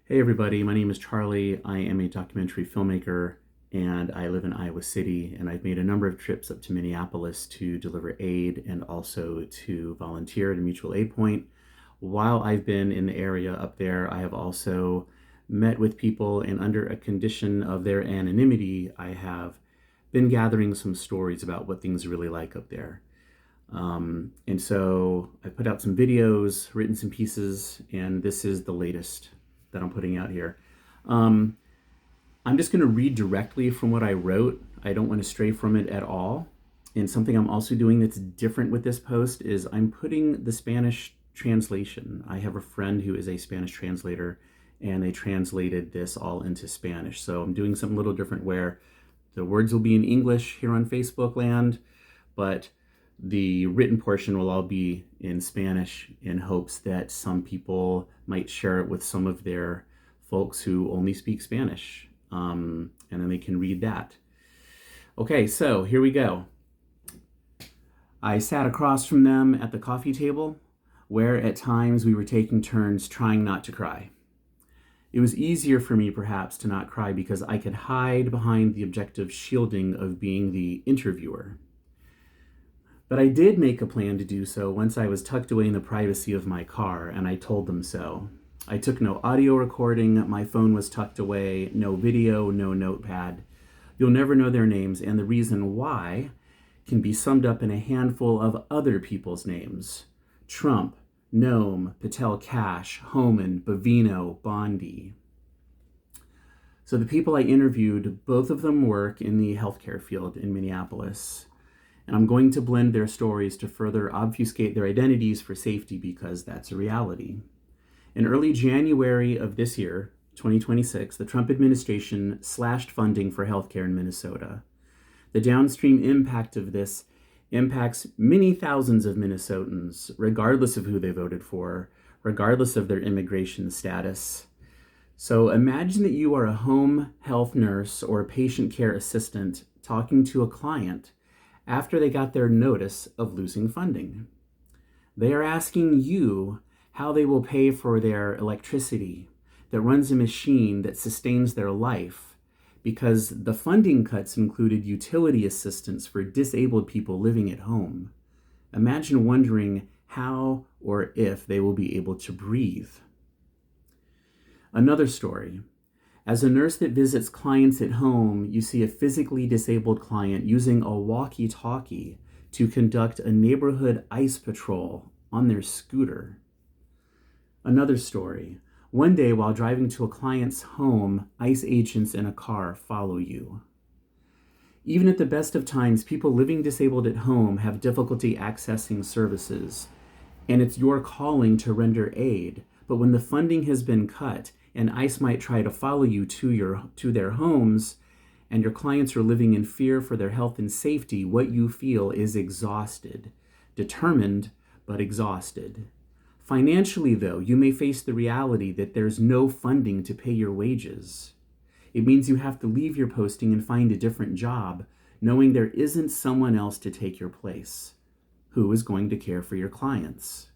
Hey everybody, my name is Charlie. I am a documentary filmmaker and I live in Iowa City, and I've made a number of trips up to Minneapolis to deliver aid and also to volunteer at a mutual aid point. While I've been in the area up there, I have also met with people, and under a condition of their anonymity, I have been gathering some stories about what things are really like up there. And so I put out some videos, written some pieces, and this is the latest that I'm putting out here. Um, I'm just going to read directly from what I wrote. I don't want to stray from it at all. And something I'm also doing that's different with this post is I'm putting the Spanish translation. I have a friend who is a Spanish translator, and they translated this all into Spanish. So I'm doing something a little different where the words will be in English here on Facebook land, but the written portion will all be in Spanish in hopes that some people might share it with some of their folks who only speak Spanish. And then they can read that. Okay, so here we go. I sat across from them at the coffee table, where at times we were taking turns trying not to cry. It was easier for me, perhaps, to not cry because I could hide behind the objective shielding of being the interviewer. But I did make a plan to do so once I was tucked away in the privacy of my car, and I told them so. I took no audio recording, my phone was tucked away, no video, no notepad. You'll never know their names, and the reason why can be summed up in a handful of other people's names. Trump, Noam, Patel Kash, Homan, Bavino, Bondi. So the people I interviewed, both of them work in the healthcare field in Minneapolis. And I'm going to blend their stories to further obfuscate their identities for safety because that's a reality. In early January of this year, 2026, the Trump administration slashed funding for healthcare in Minnesota. The downstream impact of this impacts many thousands of Minnesotans, regardless of who they voted for, regardless of their immigration status. So imagine that you are a home health nurse or a patient care assistant talking to a client after they got their notice of losing funding. They are asking you how they will pay for their electricity that runs a machine that sustains their life, because the funding cuts included utility assistance for disabled people living at home. Imagine wondering how or if they will be able to breathe. Another story. As a nurse that visits clients at home, you see a physically disabled client using a walkie-talkie to conduct a neighborhood ICE patrol on their scooter. Another story. One day while driving to a client's home, ICE agents in a car follow you. Even at the best of times, people living disabled at home have difficulty accessing services, and it's your calling to render aid. But when the funding has been cut, and ICE might try to follow you to their homes, and your clients are living in fear for their health and safety, what you feel is exhausted, determined, but exhausted. Financially, though, you may face the reality that there's no funding to pay your wages. It means you have to leave your posting and find a different job, knowing there isn't someone else to take your place. Who is going to care for your clients?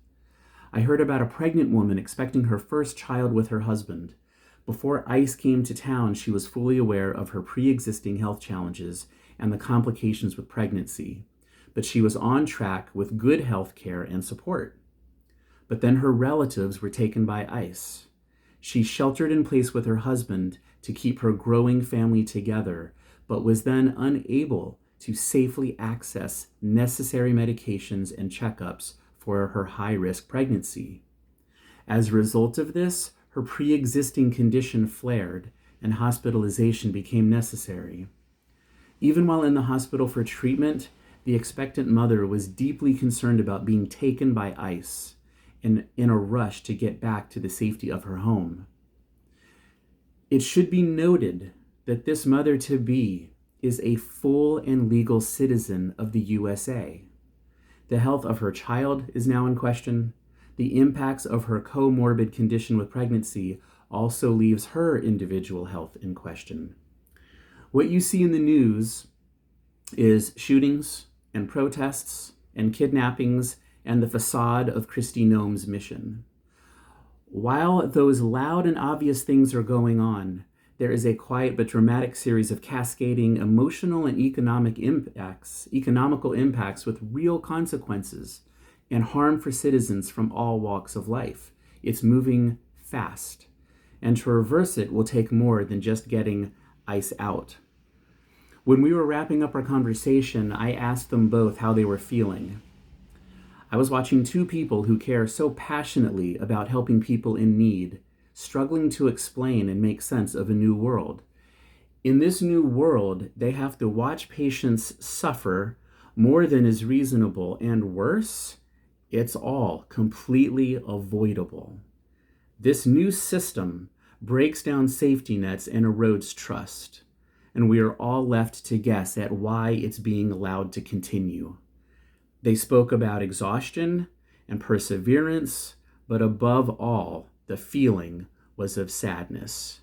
I heard about a pregnant woman expecting her first child with her husband. Before ICE came to town, she was fully aware of her pre-existing health challenges and the complications with pregnancy, but she was on track with good health care and support. But then her relatives were taken by ICE. She sheltered in place with her husband to keep her growing family together, but was then unable to safely access necessary medications and checkups for her high-risk pregnancy. As a result of this, her pre-existing condition flared and hospitalization became necessary. Even while in the hospital for treatment, the expectant mother was deeply concerned about being taken by ICE and in a rush to get back to the safety of her home. It should be noted that this mother-to-be is a full and legal citizen of the USA. The health of her child is now in question. The impacts of her comorbid condition with pregnancy also leaves her individual health in question. What you see in the news is shootings and protests and kidnappings and the facade of Kristi Noem's mission. While those loud and obvious things are going on, there is a quiet but dramatic series of cascading emotional and economical impacts with real consequences and harm for citizens from all walks of life. It's moving fast, and to reverse it will take more than just getting ice out. When we were wrapping up our conversation, I asked them both how they were feeling. I was watching two people who care so passionately about helping people in need, struggling to explain and make sense of a new world. In this new world, they have to watch patients suffer more than is reasonable, and worse, it's all completely avoidable. This new system breaks down safety nets and erodes trust, and we are all left to guess at why it's being allowed to continue. They spoke about exhaustion and perseverance, but above all, the feeling was of sadness.